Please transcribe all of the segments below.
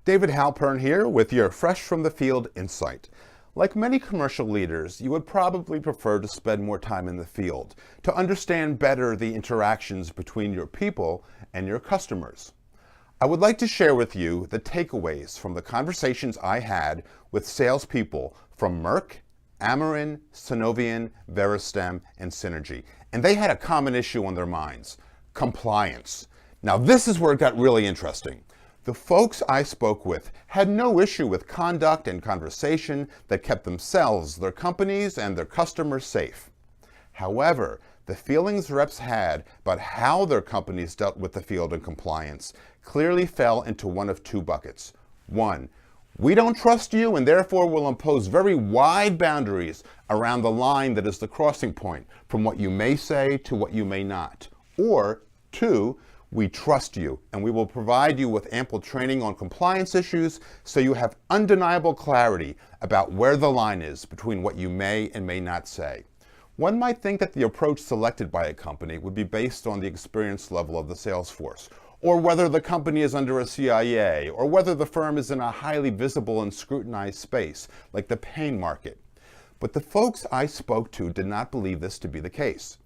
David Halpern here with your Fresh from the Field insight. Like many commercial leaders, you would probably prefer to spend more time in the field to understand better the interactions between your people and your customers. I would like to share with you the takeaways from the conversations I had with salespeople from Merck, Amarin, Sanovian, Veristem, and Synergy. And they had a common issue on their minds: compliance. Now this is where it got really interesting. The folks I spoke with had no issue with conduct and conversation that kept themselves, their companies, and their customers safe. However, the feelings reps had about how their companies dealt with the field and compliance clearly fell into one of two buckets. One, we don't trust you and therefore will impose very wide boundaries around the line that is the crossing point from what you may say to what you may not. Or two, we trust you and we will provide you with ample training on compliance issues so you have undeniable clarity about where the line is between what you may and may not say. One might think that the approach selected by a company would be based on the experience level of the sales force, or whether the company is under a CIA, or whether the firm is in a highly visible and scrutinized space, like the pain market. But the folks I spoke to did not believe this to be the case.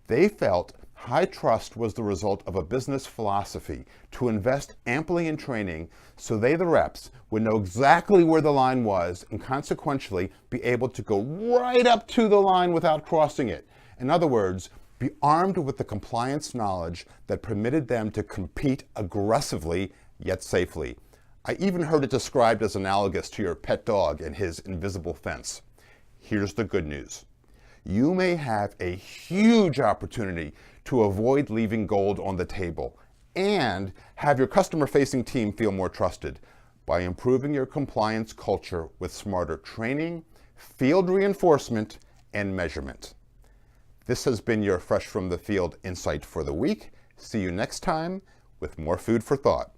They felt high trust was the result of a business philosophy to invest amply in training so they, the reps, would know exactly where the line was and consequentially be able to go right up to the line without crossing it. In other words, be armed with the compliance knowledge that permitted them to compete aggressively yet safely. I even heard it described as analogous to your pet dog and his invisible fence. Here's the good news. You may have a huge opportunity to avoid leaving gold on the table and have your customer-facing team feel more trusted by improving your compliance culture with smarter training, field reinforcement, and measurement. This has been your Fresh from the Field insight for the week. See you next time with more food for thought.